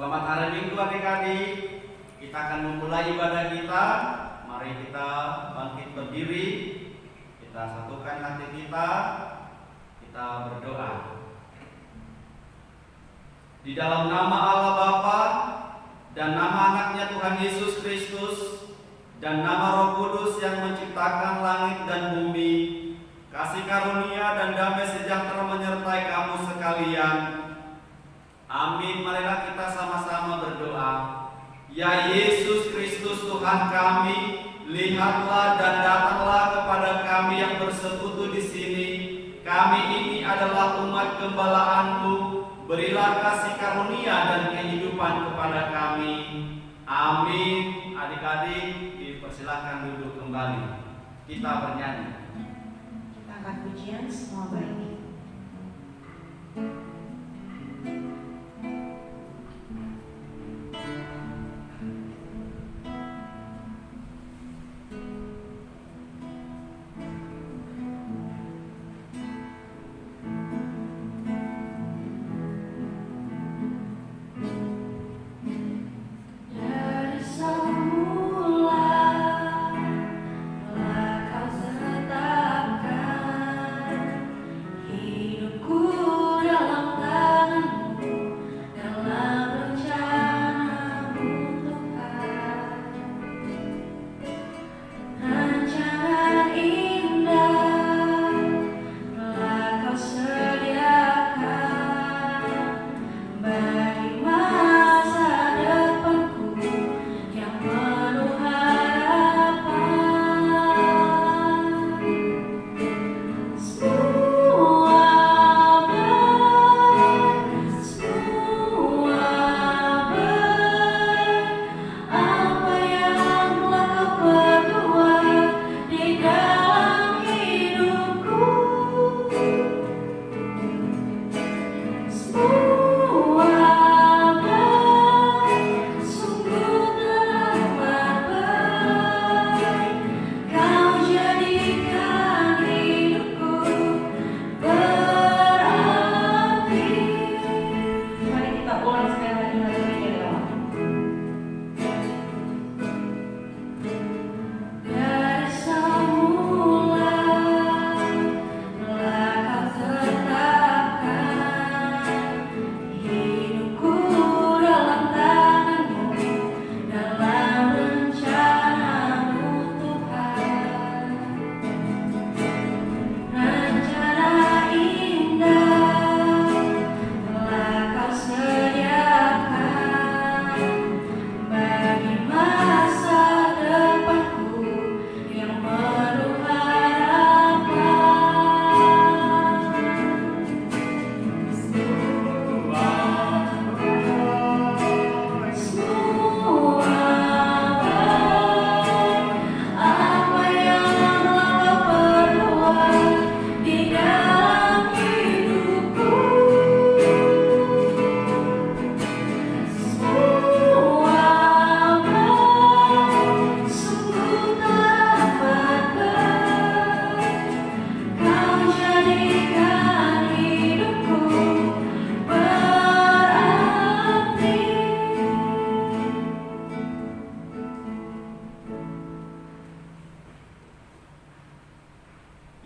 Selamat hari Minggu adik-adik. Kita akan memulai ibadah kita. Mari kita bangkit berdiri. Kita satukan hati kita. Kita berdoa. Di dalam nama Allah Bapa dan nama anaknya Tuhan Yesus Kristus dan nama Roh Kudus yang menciptakan langit dan bumi, kasih karunia dan damai sejahtera menyertai kamu sekalian. Amin. Marilah kita sama-sama berdoa. Ya Yesus Kristus Tuhan kami, lihatlah dan datanglah kepada kami yang bersekutu di sini. Kami ini adalah umat gembala-Mu. Berilah kasih karunia dan kehidupan kepada kami. Amin. Adik-adik dipersilakan duduk kembali. Kita bernyanyi. Kita angkat pujian semua baik.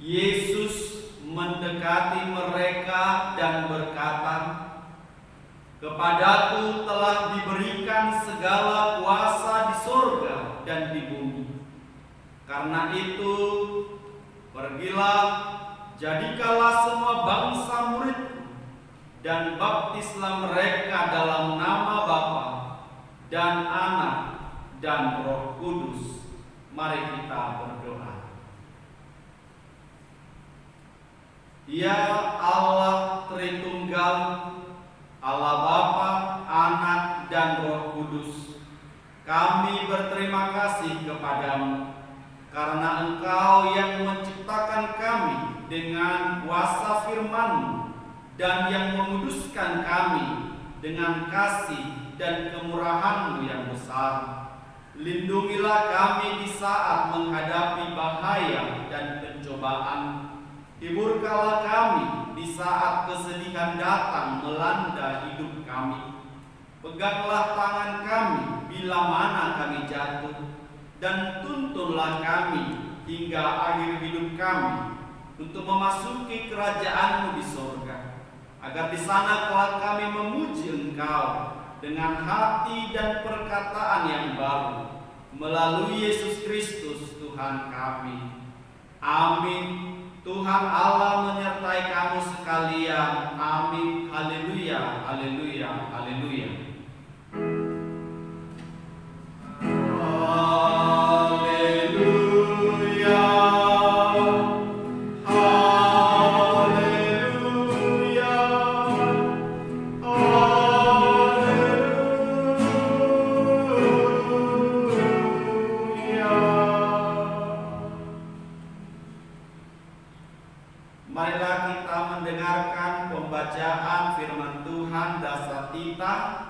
Yesus mendekati mereka dan berkata, "Kepadaku telah diberikan segala kuasa di surga dan di bumi. Karena itu, pergilah, jadikanlah semua bangsa muridku, dan baptislah mereka dalam nama Bapa dan Anak dan Roh Kudus." Mari kita berdoa. Ya Allah Tritunggal, Allah Bapa, Anak, dan Roh Kudus, kami berterima kasih kepadamu karena Engkau yang menciptakan kami dengan kuasa firman-Mu dan yang menguduskan kami dengan kasih dan kemurahan-Mu yang besar. Lindungilah kami di saat menghadapi bahaya dan pencobaan. Hiburkanlah kami di saat kesedihan datang melanda hidup kami. Peganglah tangan kami bila mana kami jatuh, dan tuntunlah kami hingga akhir hidup kami, untuk memasuki kerajaan-Mu di sorga, agar di sana kelak kami memuji Engkau dengan hati dan perkataan yang baru, melalui Yesus Kristus Tuhan kami. Amin. Tuhan Allah menyertai kamu sekalian. Amin. Haleluya, haleluya, haleluya. Marilah kita mendengarkan pembacaan firman Tuhan dasar titah.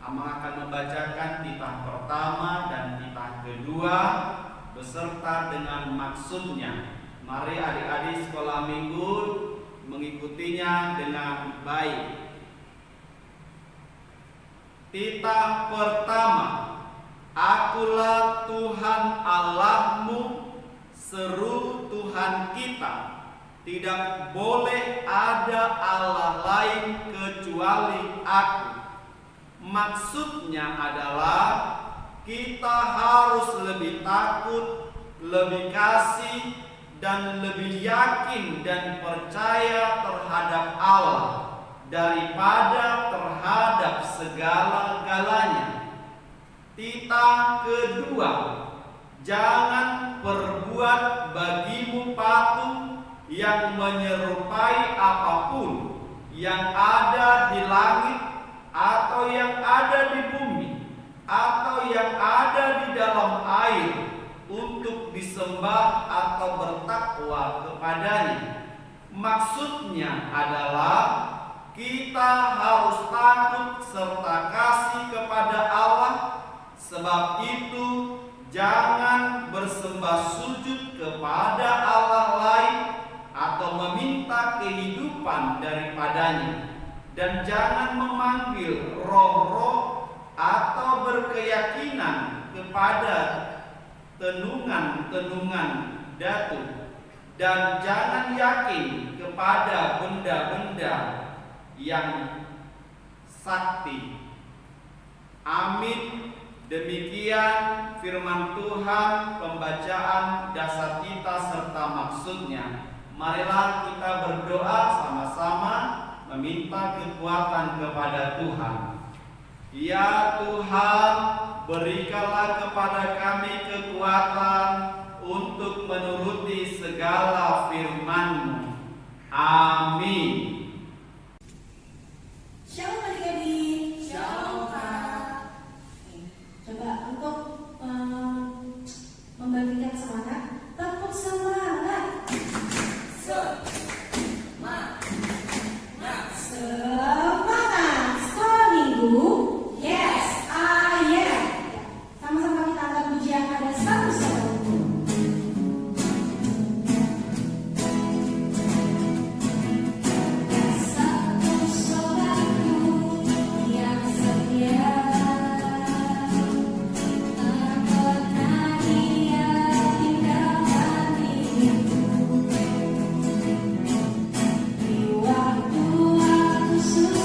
Amang akan membacakan titah pertama dan titah kedua beserta dengan maksudnya. Mari adik-adik sekolah minggu mengikutinya dengan baik. Titah pertama. Akulah Tuhan Allahmu, seru Tuhan kita. Tidak boleh ada Allah lain kecuali Aku. Maksudnya adalah kita harus lebih takut, lebih kasih, dan lebih yakin dan percaya terhadap Allah daripada terhadap segala-galanya. Titah kedua, jangan perbuat bagimu patung yang menyerupai apapun yang ada di langit atau yang ada di bumi atau yang ada di dalam air untuk disembah atau bertakwa kepadanya. Maksudnya adalah kita harus takut serta kasih kepada Allah. Sebab itu jangan bersembah sujud kepada Allah lain atau meminta kehidupan daripadanya, dan jangan memanggil roh-roh atau berkeyakinan kepada tenungan-tenungan datu, dan jangan yakin kepada benda-benda yang sakti. Amin. Demikian firman Tuhan, pembacaan dasar kita serta maksudnya. Marilah kita berdoa sama-sama meminta kekuatan kepada Tuhan. Ya Tuhan, berikanlah kepada kami kekuatan untuk menuruti segala firman-Mu. Amin. Shalom adik-adik. Shalom Kak. Coba untuk membangkitkan semangat, tepuk semangat. Semangat sekolah minggu. Yes, I am. Sama-sama kita angkat pujian ada satu satu. Satu sobatku yang setia, tak pernah dia tinggalkan diriku. Di waktu aku susah.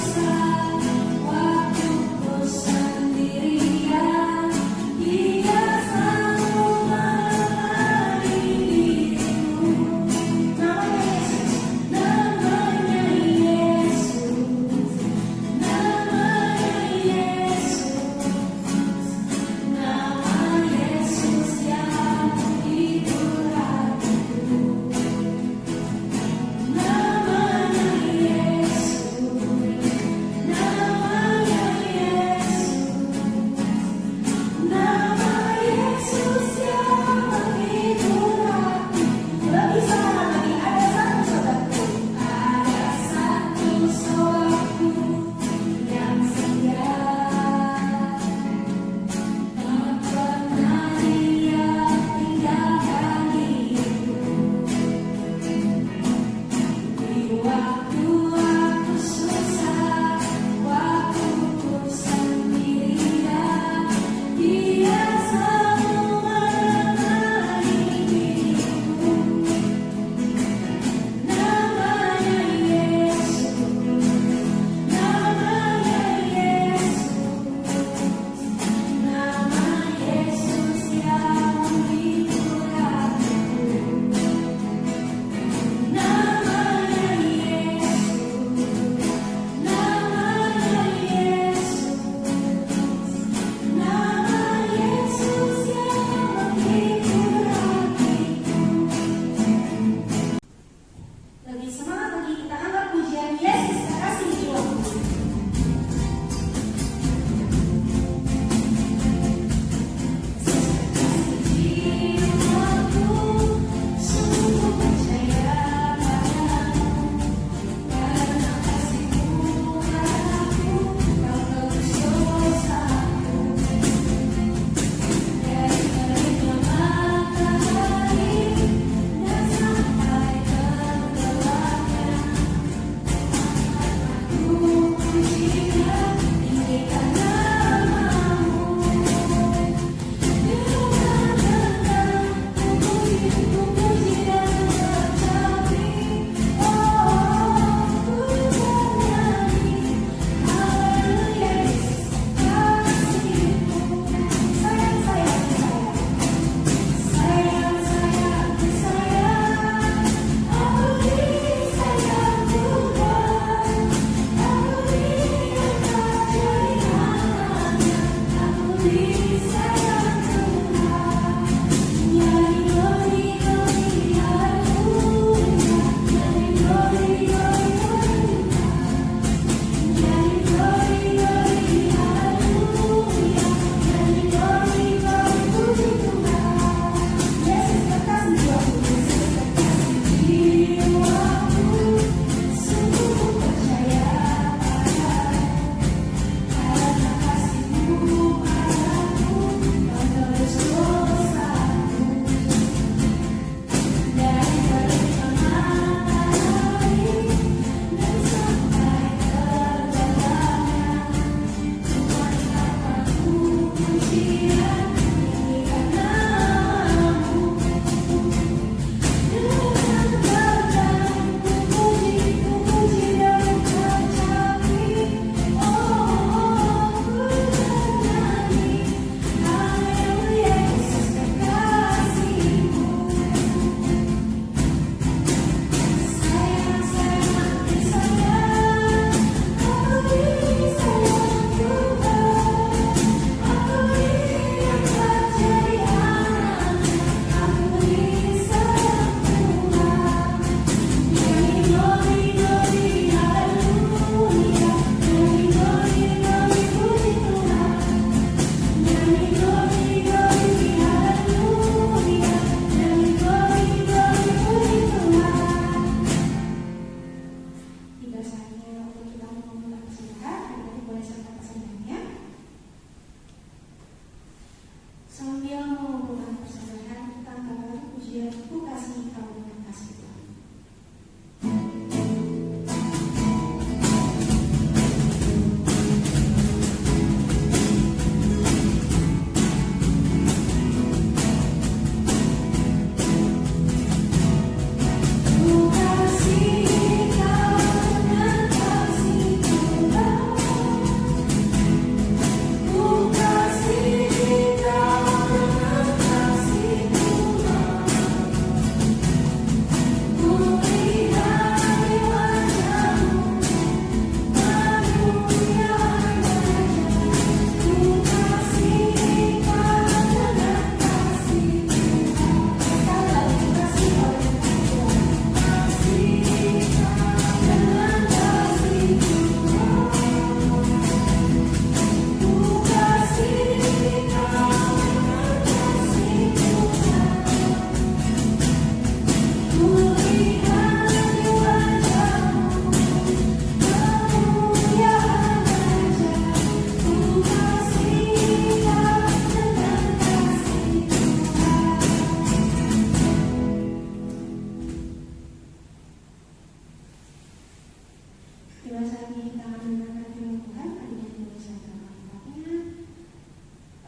saatnya kita mendengarkan firman Tuhan. Adiknya boleh siapkan Alkitabnya,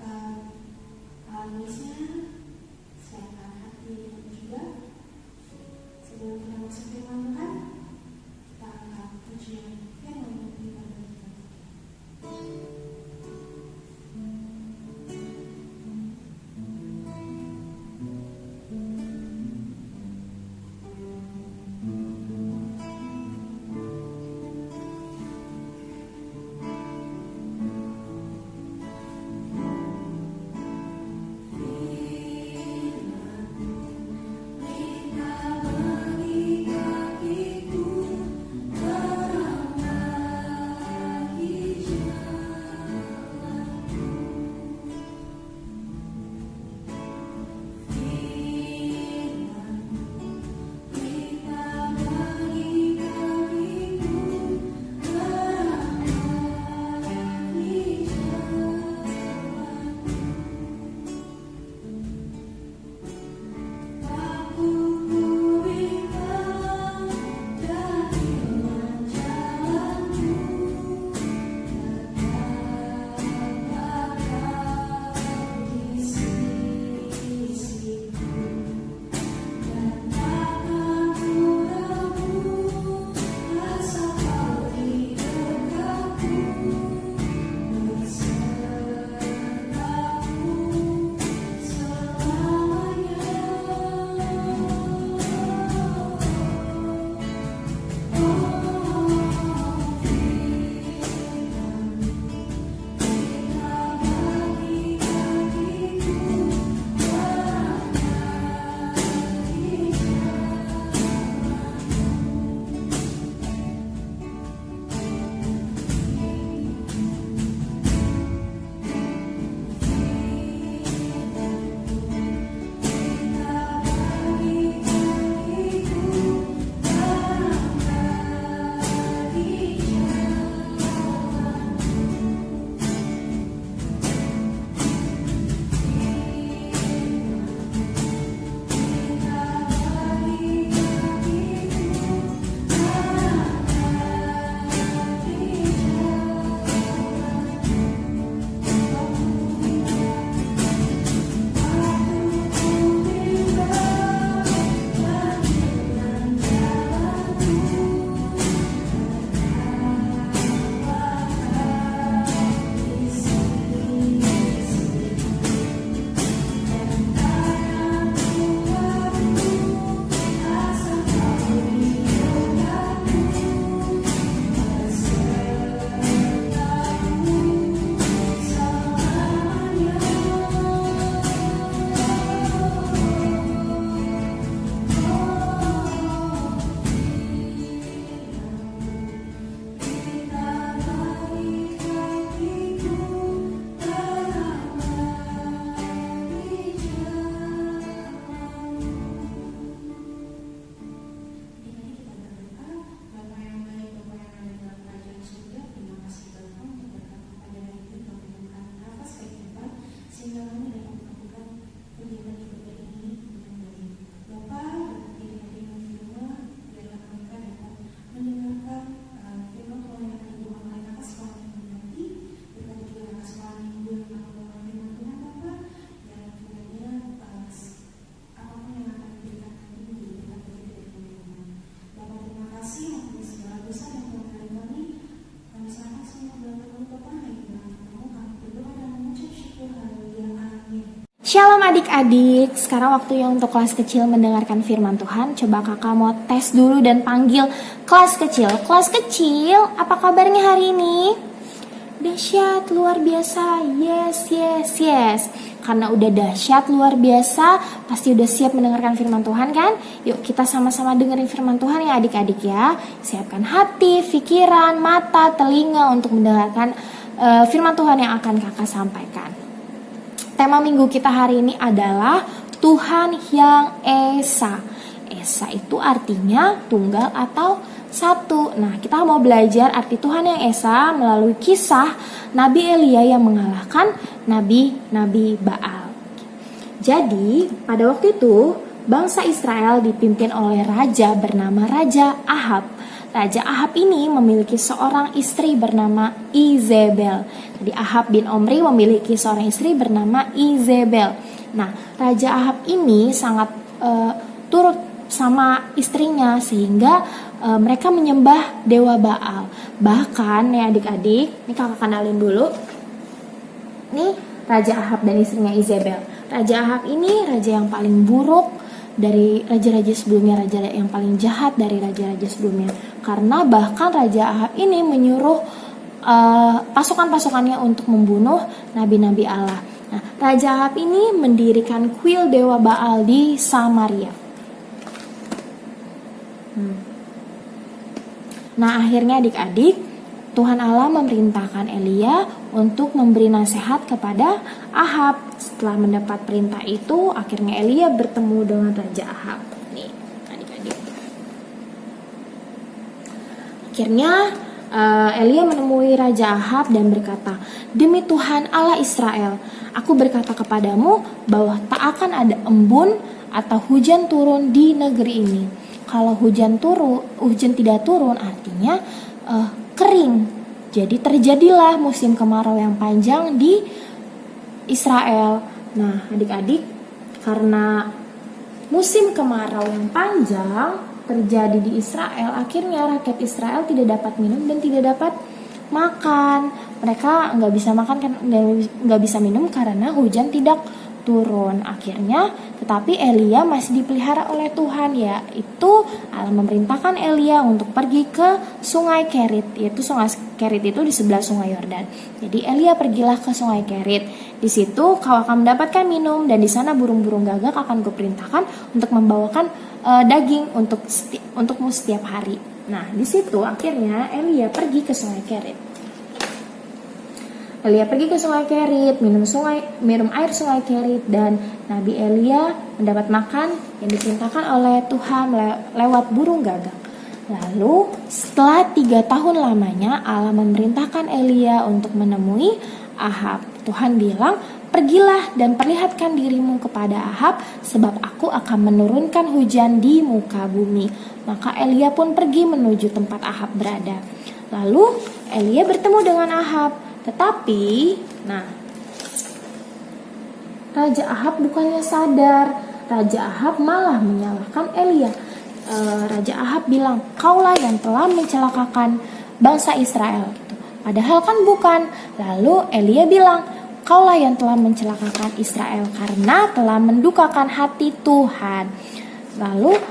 alat tulisnya, siapkan hati kita juga. Sebelum kita masuk firman Tuhan, kita angkat pujian yang menyebut pada kita. Shalom adik-adik, sekarang waktunya untuk kelas kecil mendengarkan firman Tuhan. Coba kakak mau tes dulu dan panggil kelas kecil. Kelas kecil, apa kabarnya hari ini? Dahsyat, luar biasa, yes. Karena udah dahsyat, luar biasa, pasti udah siap mendengarkan firman Tuhan kan? Yuk kita sama-sama dengerin firman Tuhan ya adik-adik ya. Siapkan hati, pikiran, mata, telinga untuk mendengarkan firman Tuhan yang akan kakak sampaikan. Tema minggu kita hari ini adalah Tuhan yang Esa. Esa itu artinya tunggal atau satu. Nah, kita mau belajar arti Tuhan yang Esa melalui kisah Nabi Elia yang mengalahkan Nabi Baal. Jadi, pada waktu itu, bangsa Israel dipimpin oleh raja bernama Raja Ahab. Raja Ahab ini memiliki seorang istri bernama Izebel. Jadi Ahab bin Omri memiliki seorang istri bernama Izebel. Nah, Raja Ahab ini sangat turut sama istrinya sehingga mereka menyembah dewa Baal. Bahkan ya adik-adik, ini kakak kenalin dulu. Nih Raja Ahab dan istrinya Izebel. Raja Ahab ini raja yang paling buruk dari raja-raja sebelumnya, raja yang paling jahat dari raja-raja sebelumnya. Karena bahkan Raja Ahab ini menyuruh pasukan-pasukannya untuk membunuh nabi-nabi Allah. Nah, Raja Ahab ini mendirikan kuil dewa Baal di Samaria. Nah, akhirnya adik-adik, Tuhan Allah memerintahkan Elia untuk memberi nasihat kepada Ahab. Setelah mendapat perintah itu, akhirnya Elia bertemu dengan Raja Ahab. Nih, adik-adik. Akhirnya Elia menemui Raja Ahab dan berkata, "Demi Tuhan Allah Israel, aku berkata kepadamu bahwa tak akan ada embun atau hujan turun di negeri ini." Kalau hujan tidak turun artinya kering. Jadi terjadilah musim kemarau yang panjang di Israel. Nah, adik-adik, karena musim kemarau yang panjang terjadi di Israel, akhirnya rakyat Israel tidak dapat minum dan tidak dapat makan. Mereka nggak bisa makan kan, nggak bisa minum karena hujan tidak turun. Akhirnya, tetapi Elia masih dipelihara oleh Tuhan, yaitu Allah memerintahkan Elia untuk pergi ke Sungai Kerit, yaitu Sungai Kerit itu di sebelah Sungai Yordan. Jadi Elia pergilah ke Sungai Kerit. Di situ kau akan mendapatkan minum dan di sana burung-burung gagak akan kuperintahkan untuk membawakan daging untukmu setiap hari. Nah, di situ akhirnya Elia pergi ke Sungai Kerit. Elia pergi ke Sungai Kerit, minum air Sungai Kerit, dan Nabi Elia mendapat makan yang diperintahkan oleh Tuhan lewat burung gagak. Lalu setelah 3 tahun lamanya Allah memerintahkan Elia untuk menemui Ahab. Tuhan bilang, "Pergilah dan perlihatkan dirimu kepada Ahab, sebab aku akan menurunkan hujan di muka bumi." Maka Elia pun pergi menuju tempat Ahab berada. Lalu Elia bertemu dengan Ahab. Tetapi, Raja Ahab bukannya sadar. Raja Ahab malah menyalahkan Elia. Raja Ahab bilang, "Kaulah yang telah mencelakakan bangsa Israel." Padahal kan bukan. Lalu Elia bilang, "Kaulah yang telah mencelakakan Israel karena telah mendukakan hati Tuhan." Lalu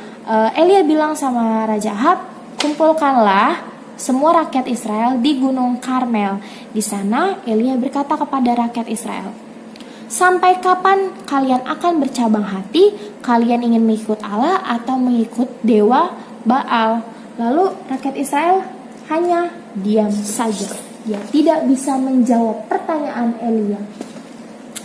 Elia bilang sama Raja Ahab, "Kumpulkanlah semua rakyat Israel di Gunung Karmel." Di sana Elia berkata kepada rakyat Israel, "Sampai kapan kalian akan bercabang hati? Kalian ingin mengikut Allah atau mengikut dewa Baal?" Lalu rakyat Israel hanya diam saja. Dia tidak bisa menjawab pertanyaan Elia.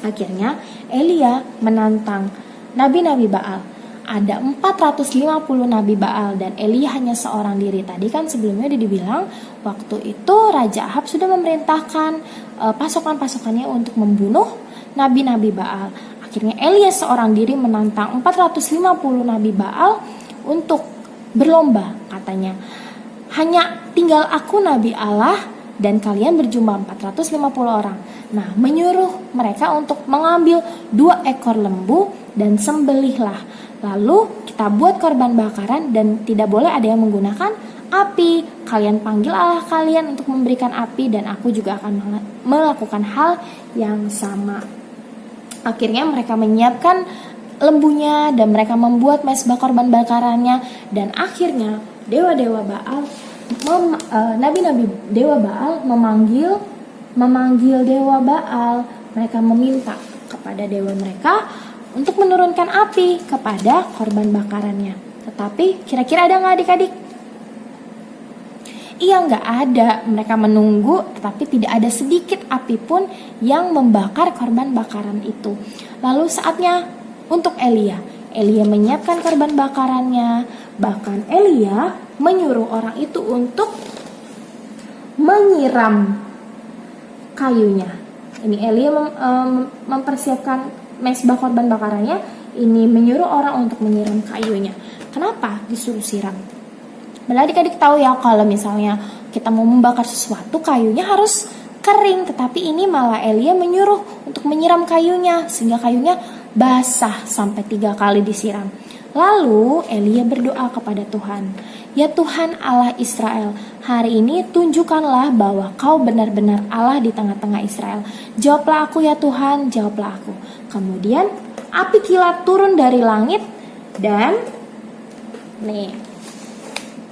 Akhirnya Elia menantang nabi-nabi Baal. Ada 450 nabi Baal dan Elia hanya seorang diri. Tadi kan sebelumnya udah dibilang waktu itu Raja Ahab sudah memerintahkan pasukan-pasukannya untuk membunuh nabi-nabi Baal. Akhirnya Elia seorang diri menantang 450 nabi Baal untuk berlomba, katanya. "Hanya tinggal aku nabi Allah dan kalian berjumlah 450 orang." Nah, menyuruh mereka untuk mengambil 2 ekor lembu dan sembelihlah. Lalu kita buat korban bakaran dan tidak boleh ada yang menggunakan api. Kalian panggil Allah kalian untuk memberikan api dan aku juga akan melakukan hal yang sama. Akhirnya mereka menyiapkan lembunya dan mereka membuat mezbah korban bakarannya, dan akhirnya dewa-dewa Baal, nabi-nabi dewa Baal memanggil dewa Baal. Mereka meminta kepada dewa mereka untuk menurunkan api kepada korban bakarannya. Tetapi kira-kira ada nggak adik-adik? Iya, nggak ada. Mereka menunggu, tetapi tidak ada sedikit api pun yang membakar korban bakaran itu. Lalu saatnya untuk Elia. Elia menyiapkan korban bakarannya. Bahkan Elia menyuruh orang itu untuk menyiram kayunya. Ini Elia mempersiapkan mezbah korban bakarannya. Ini menyuruh orang untuk menyiram kayunya. Kenapa disuruh siram? Padahal adik-adik tahu ya kalau misalnya kita mau membakar sesuatu, kayunya harus kering. Tetapi ini malah Elia menyuruh untuk menyiram kayunya sehingga kayunya basah sampai 3 kali disiram. Lalu Elia berdoa kepada Tuhan, "Ya Tuhan Allah Israel, hari ini tunjukkanlah bahwa Kau benar-benar Allah di tengah-tengah Israel. Jawablah aku ya Tuhan, jawablah aku." Kemudian api kilat turun dari langit dan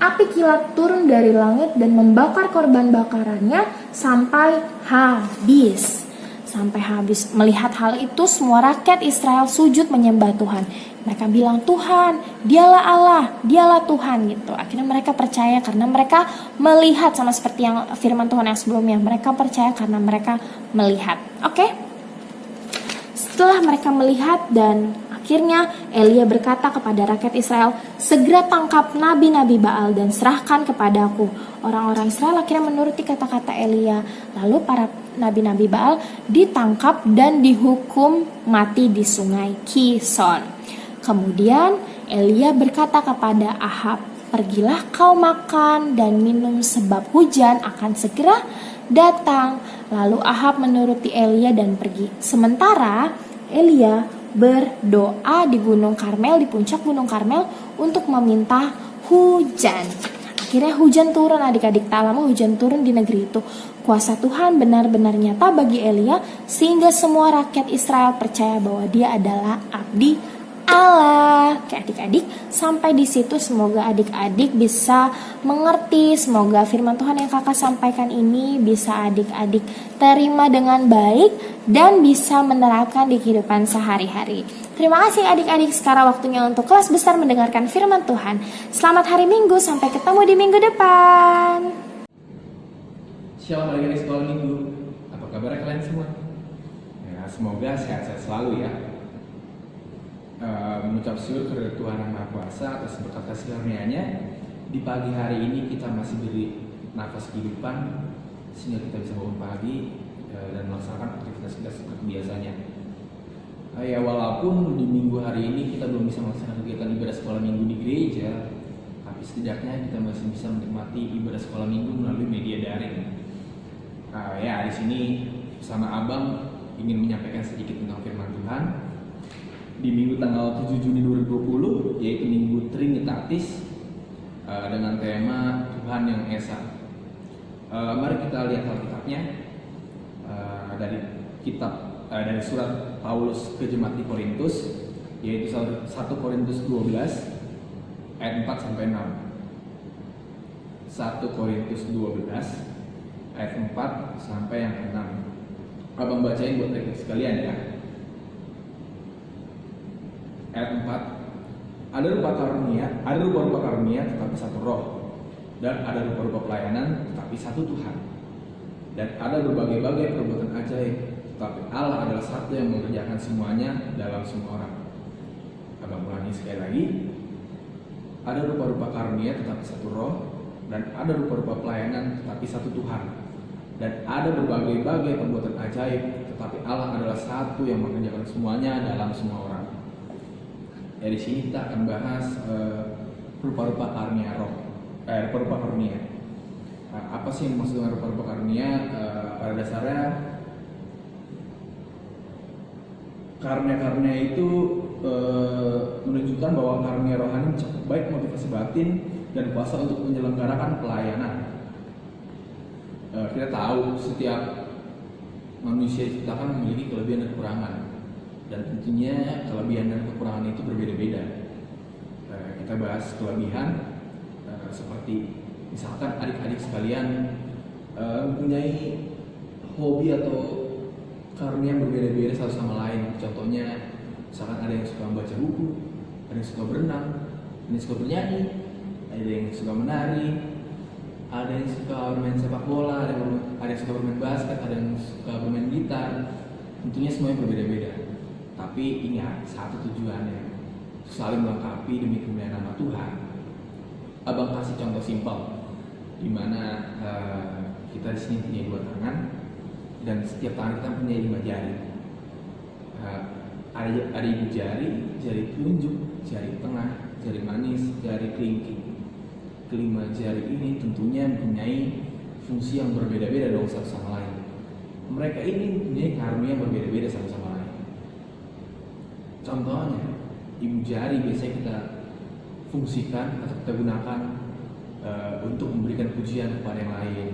api kilat turun dari langit dan membakar korban bakarannya sampai habis. Sampai habis. Melihat hal itu, semua rakyat Israel sujud menyembah Tuhan. Mereka bilang, "Tuhan, dialah Allah, dialah Tuhan," gitu. Akhirnya mereka percaya karena mereka melihat, sama seperti yang firman Tuhan yang sebelumnya. Mereka percaya karena mereka melihat. Oke? Setelah mereka melihat dan akhirnya Elia berkata kepada rakyat Israel, "Segera tangkap nabi-nabi Baal dan serahkan kepadaku." Orang-orang Israel akhirnya menuruti kata-kata Elia. Lalu para nabi-nabi Baal ditangkap dan dihukum mati di sungai Kison. Kemudian Elia berkata kepada Ahab, "Pergilah kau makan dan minum sebab hujan akan segera datang." Lalu Ahab menuruti Elia dan pergi. Sementara Elia berdoa di Gunung Karmel, di puncak Gunung Karmel untuk meminta hujan. Akhirnya hujan turun, adik-adik. Tak lama hujan turun di negeri itu. Kuasa Tuhan benar-benar nyata bagi Elia sehingga semua rakyat Israel percaya bahwa dia adalah abdi Allah. Oke adik-adik, sampai di situ semoga adik-adik bisa mengerti. Semoga firman Tuhan yang kakak sampaikan ini bisa adik-adik terima dengan baik dan bisa menerapkan di kehidupan sehari-hari. Terima kasih adik-adik. Sekarang waktunya untuk kelas besar mendengarkan firman Tuhan. Selamat hari Minggu, sampai ketemu di minggu depan. Shalom adik-adik sekolah minggu. Apa kabar kalian semua? Ya, semoga sehat-sehat selalu ya. Mengucap syukur kepada Tuhan Yang Maha Kuasa atas berkat kasih karunia-Nya. Di pagi hari ini kita masih diberi nafas kehidupan sehingga kita bisa bangun pagi dan melaksanakan aktivitas kita seperti biasanya. Ya walaupun di minggu hari ini kita belum bisa melaksanakan kegiatan ibadah sekolah minggu di gereja, tapi setidaknya kita masih bisa menikmati ibadah sekolah minggu melalui media daring. Ya di sini bersama Abang ingin menyampaikan sedikit tentang firman Tuhan. Di minggu tanggal 7 Juni 2020, yaitu Minggu Trinitatis, dengan tema Tuhan yang Esa. Mari kita lihat Alkitabnya dari dari surat Paulus ke jemaat di Korintus, yaitu 1 Korintus 12 ayat 4 sampai 6. 1 Korintus 12 ayat 4 sampai yang 6. Abang bacain buat mereka sekalian ya. Ayat 4, ada rupa-rupa karunia tetapi satu roh, dan ada rupa-rupa pelayanan tetapi satu Tuhan, dan ada berbagai-bagai perbuatan ajaib, tetapi Allah adalah satu yang mengerjakan semuanya dalam semua orang. Abang ulangi sekali lagi, ada rupa-rupa karunia tetapi satu roh, dan ada rupa-rupa pelayanan tetapi satu Tuhan, dan ada berbagai-bagai perbuatan ajaib, tetapi Allah adalah satu yang mengerjakan semuanya dalam semua orang. Di sini kita akan bahas rupa-rupa karunia rupa-rupa karunia. Apa sih yang maksud dengan rupa-rupa karunia? Pada dasarnya karunia-karunia itu menunjukkan bahwa karunia rohani cukup baik motivasi batin dan kuasa untuk menyelenggarakan pelayanan. Kita tahu setiap manusia diciptakan memiliki kelebihan dan kekurangan. Dan tentunya kelebihan dan kekurangan itu berbeda-beda. Kita bahas kelebihan seperti misalkan adik-adik sekalian mempunyai hobi atau karunia yang berbeda-beda satu sama lain. Contohnya misalkan ada yang suka membaca buku, ada yang suka berenang, ada yang suka bernyanyi, ada yang suka menari, ada yang suka bermain sepak bola, ada yang suka bermain basket, ada yang suka bermain gitar. Tentunya semuanya berbeda-beda. Tapi ingat, satu tujuannya, saling melengkapi demi kemuliaan nama Tuhan. Abang kasih contoh simpel, di mana kita di sini punya 2 tangan dan setiap tangan kita punya 5 jari. Ada ibu jari telunjuk, jari tengah, jari manis, jari kelingking. kelima jari ini tentunya mempunyai fungsi yang berbeda-beda dong satu sama lain. Mereka ini mempunyai karunia yang berbeda-beda satu sama lain. Contohnya, ibu jari biasanya kita fungsikan atau kita gunakan untuk memberikan pujian kepada yang lain.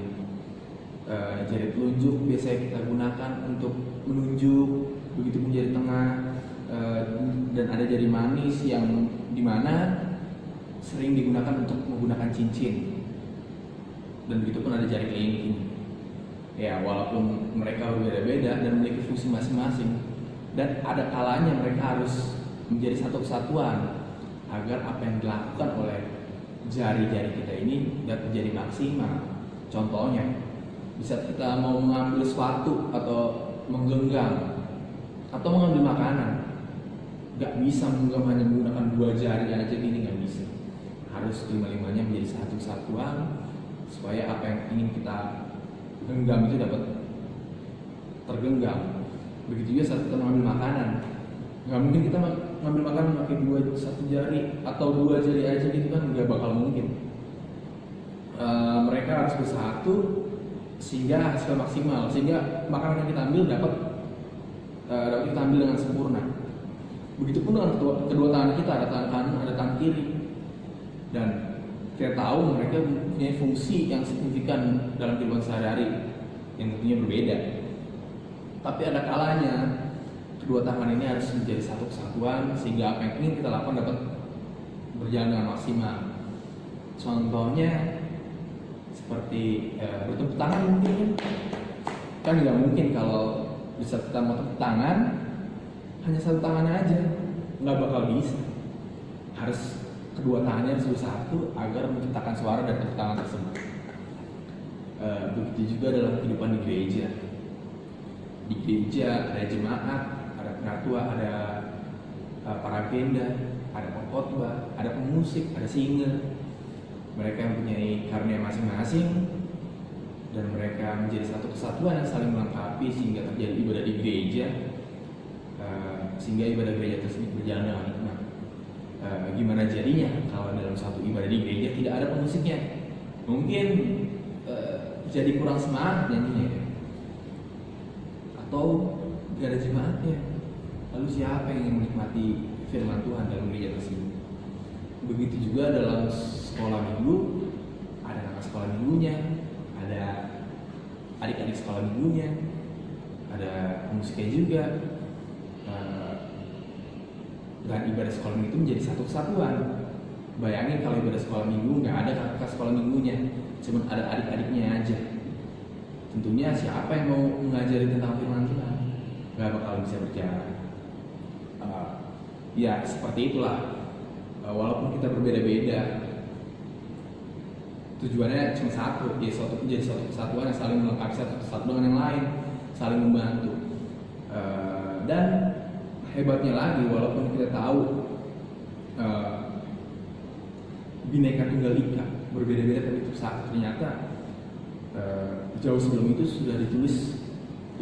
Jari telunjuk biasanya kita gunakan untuk menunjuk, begitu pun jari tengah, dan ada jari manis yang dimana sering digunakan untuk menggunakan cincin, dan begitu pun ada jari kelingking. Ya, walaupun mereka berbeda-beda dan memiliki fungsi masing-masing, dan ada kalanya mereka harus menjadi satu kesatuan agar apa yang dilakukan oleh jari-jari kita ini dapat menjadi maksimal. Contohnya, bisa kita mau mengambil sesuatu atau menggenggam atau mengambil makanan, nggak bisa menggenggam hanya menggunakan dua jari aja, gini nggak bisa. Harus kelima-limanya menjadi satu kesatuan supaya apa yang ingin kita genggam itu dapat tergenggam. Begitu juga saat kita mengambil makanan, nggak mungkin kita ngambil makanan pakai satu jari atau dua jari aja gitu kan, nggak bakal mungkin. Mereka harus bersatu sehingga hasil maksimal, sehingga makanan yang kita ambil dapat kita ambil dengan sempurna. Begitupun dengan kedua tangan kita, ada tangan kanan, ada tangan kiri, dan kita tahu mereka punya fungsi yang signifikan dalam kehidupan sehari-hari yang tentunya berbeda. Tapi ada kalanya kedua tangan ini harus menjadi satu kesatuan sehingga apa yang ingin kita lakukan dapat berjalan dengan maksimal. Contohnya seperti bertepuk tangan mungkin kan nggak mungkin kalau bisa kita mau tepuk tangan hanya satu tangan aja, nggak bakal bisa. Harus kedua tangannya harus bersatu agar menciptakan suara dari tepuk tangan tersebut. Begitu juga dalam kehidupan di gereja. Di gereja ada jemaat, ada penatua, ada para agenda, ada pengkhotbah, ada pemusik, ada singer. Mereka mempunyai karunia masing-masing dan mereka menjadi satu kesatuan yang saling melengkapi sehingga terjadi ibadah di gereja, sehingga ibadah gereja tersebut berjalan dengan hikmat. Gimana jadinya kalau dalam satu ibadah di gereja tidak ada pemusiknya? Mungkin jadi kurang semangat nyanyinya, atau tidak ada jemaatnya. Lalu siapa yang ingin menikmati firman Tuhan dalam gereja tersebut? Begitu juga dalam sekolah minggu, ada anak sekolah minggunya, ada adik-adik sekolah minggunya, ada musiknya juga. Dan ibadah sekolah minggu itu menjadi satu kesatuan. Bayangin kalau ibadah sekolah minggu nggak ada kakak sekolah minggunya, cuma ada adik-adiknya aja. Tentunya siapa yang mau mengajari tentang firman Tuhan? Nggak bakal bisa berjalan. Ya seperti itulah. Walaupun kita berbeda-beda, tujuannya cuma satu, ya menjadi suatu kesatuan yang saling melengkapi satu dengan yang lain, saling membantu. Dan hebatnya lagi, walaupun kita tahu Bhinneka Tunggal Ika berbeda-beda tapi itu satu, ternyata jauh sebelum itu sudah ditulis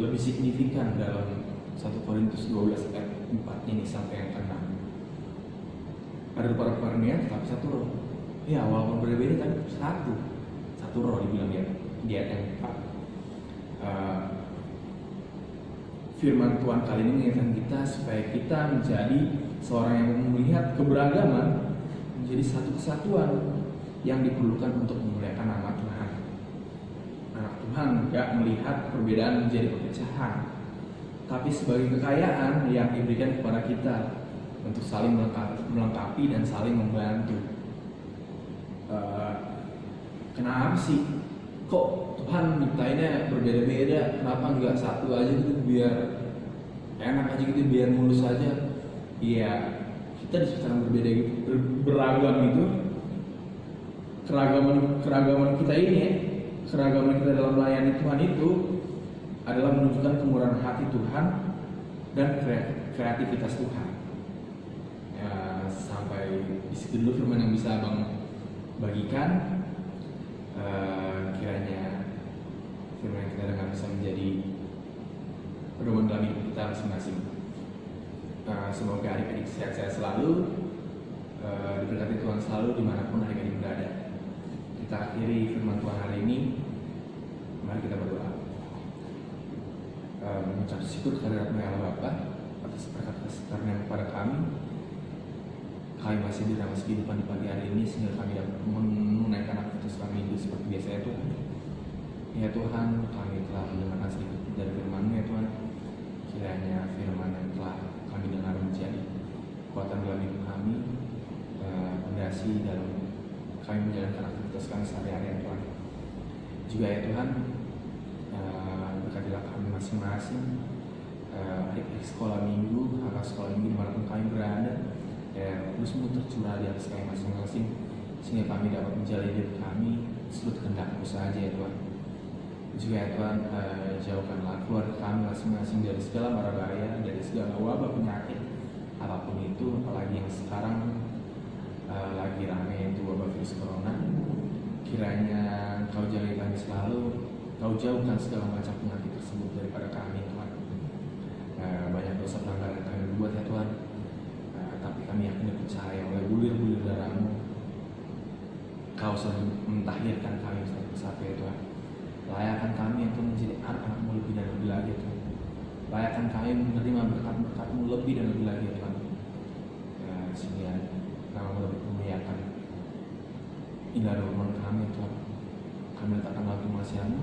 lebih signifikan dalam 1 Korintus 12 ayat 4 ini sampai yang ke-6. Ada para karunia tetapi satu roh. Ya walaupun berbeda tapi satu roh dibilang di ayat yang 4. Firman Tuhan kali ini mengingatkan kita supaya kita menjadi seorang yang melihat keberagaman menjadi satu kesatuan yang diperlukan untuk memuliakan nama Tuhan. Anak Tuhan tidak melihat perbedaan menjadi perpecahan, tapi sebagai kekayaan yang diberikan kepada kita untuk saling melengkapi dan saling membantu. Kenapa sih kok Tuhan nyiptainnya berbeda-beda? Kenapa nggak satu aja gitu biar enak aja gitu, biar mulus aja? Iya, kita diciptakan berbeda gitu, beragam itu. Keragaman kita ini, keragaman kita dalam melayani Tuhan itu adalah menunjukkan kemurahan hati Tuhan dan kreativitas Tuhan. Ya, sampai di situ dulu firman yang bisa Abang bagikan. Kiranya firman yang kita dengar bisa menjadi pedoman dalam hidup kita masing-masing. Semoga adik-adik sehat-sehat selalu, diberkati Tuhan selalu dimanapun adik-adik berada. kita akhiri firman Tuhan hari ini, mari kita berdoa. Mengucap syukur kehadirat Allah Bapa atas berkat kasih karunia kepada kami. Kami masih di dalam kehidupan di pagi hari ini sehingga kami dapat menunaikan aktivitas kami itu seperti biasa ya Tuhan. Ya Tuhan, kami telah mendengarkan sedikit dari firman-Mu ya Tuhan. Kiranya firman yang telah kami dengar menjadi kekuatan dalam hidup kami, fondasi dalam kami menjalankan aktivitas kami sehari-hari ya Tuhan. Juga ya Tuhan, berkatilah kami masing-masing, adik-adik sekolah minggu, kakak sekolah minggu dimanapun kami berada, terus-mu tercurah di atas kami masing-masing, sehingga kami dapat menjalani hidup kami sesuai kehendak-Mu saja ya Tuhan. Juga ya Tuhan, jauhkanlah keluarga kami masing-masing dari segala mara bahaya, dari segala wabah penyakit apapun itu, apalagi yang sekarang lagi ramai itu wabah virus corona. Kiranya Kau jaga kami selalu, Kau jauhkan segala macam penyakit tersebut daripada kami Tuhan. Banyak dosa pelanggaran yang kami buat ya Tuhan, tapi kami yakin dan percaya oleh bulir-bulir darah-Mu Kau selalu mentahirkan kami satu persatu ya Tuhan. Layakkan kami untuk menjadi anak-anak-Mu lebih dan lebih lagi ya Tuhan. Layakkan kami menerima berkat-berkat-Mu lebih dan lebih lagi ya Tuhan. Sehingga Kau lebih memuliakan indah firman kami ya Tuhan. Kami letakkan waktu masih-Mu,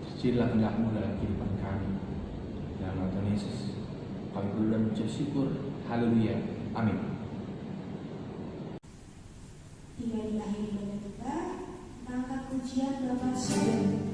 terjadilah kehendak-Mu dalam kehidupan kami. Dalam nama Tuhan Yesus kami berdoa dan mengucap syukur. Haleluya, amin. Hingga di akhir ibadah kita, angkat pujian Bapa Surgawi.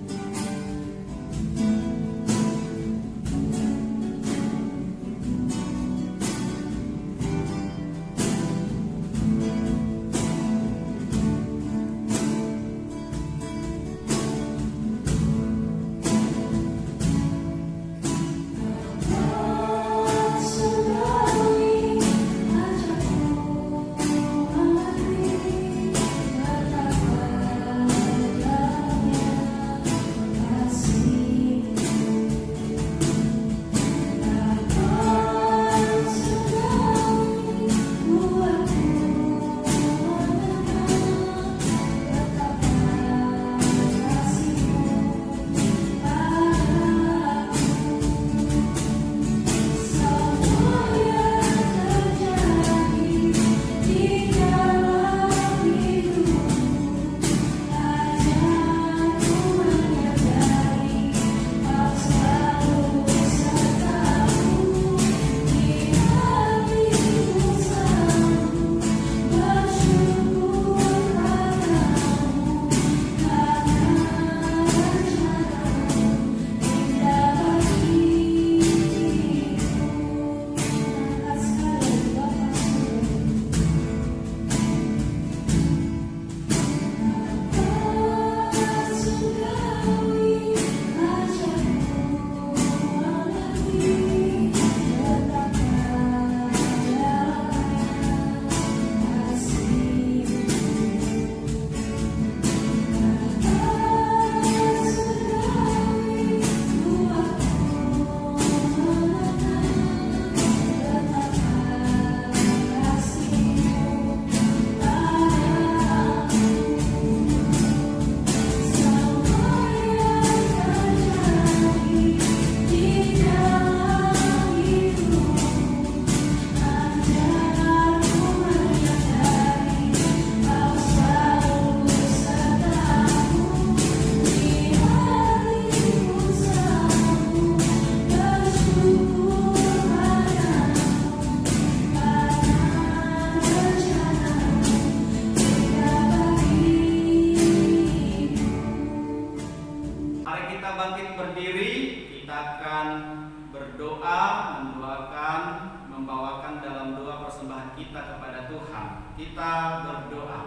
Kita berdoa.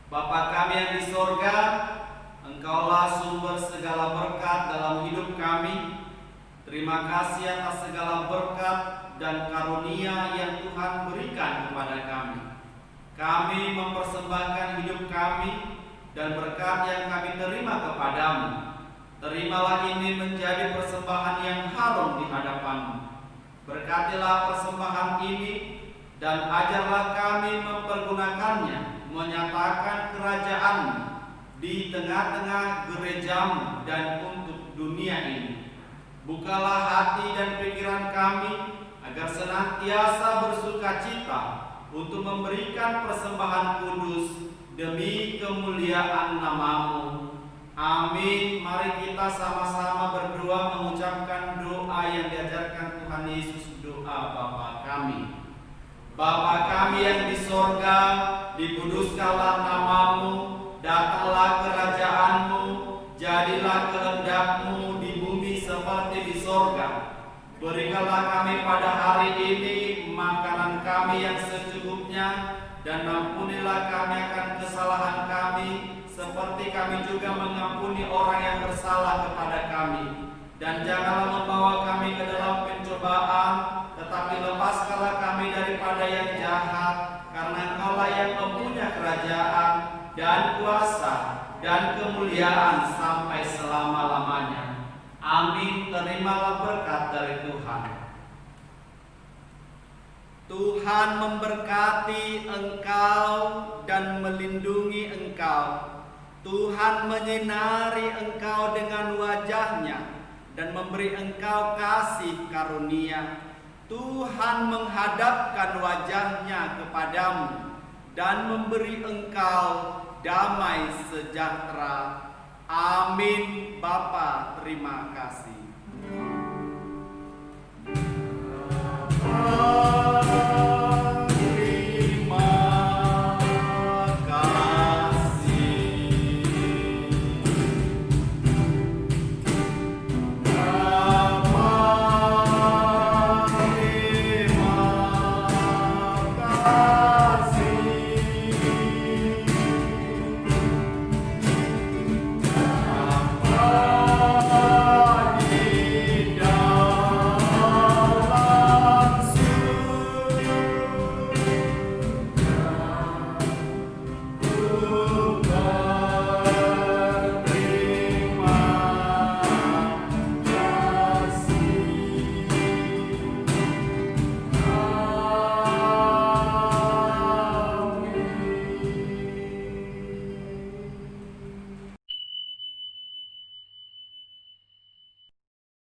Bapa kami yang di sorga, Engkaulah sumber segala berkat dalam hidup kami. Terima kasih atas segala berkat dan karunia yang Tuhan berikan kepada kami. Kami mempersembahkan hidup kami dan berkat yang kami terima kepadamu. Terimalah ini menjadi persembahan yang harum di hadapan-Mu. Berkatilah persembahan ini dan ajarlah kami mempergunakannya menyatakan kerajaan di tengah-tengah gerejamu dan untuk dunia ini. Bukalah hati dan pikiran kami agar senantiasa bersukacita untuk memberikan persembahan kudus demi kemuliaan nama-Mu. Amin. Mari kita sama-sama berdoa mengucapkan doa yang diajarkan Tuhan Yesus, doa Bapa kami. Bapa kami yang di sorga, dikuduskanlah nama-Mu, datanglah kerajaan-Mu, jadilah kehendak-Mu di bumi seperti di sorga. Berikanlah kami pada hari ini makanan kami yang secukupnya, dan ampunilah kami akan kesalahan kami, seperti kami juga mengampuni orang yang bersalah kepada kami. Dan janganlah membawa kami ke dalam pencobaan, tetapi lepaskanlah kami daripada yang jahat, karena Engkaulah yang mempunyai kerajaan dan kuasa dan kemuliaan sampai selama-lamanya. Amin. Terimalah berkat dari Tuhan. Tuhan memberkati engkau dan melindungi engkau. Tuhan menyinari engkau dengan wajah-Nya dan memberi engkau kasih karunia. Tuhan menghadapkan wajah-Nya kepadamu dan memberi engkau damai sejahtera.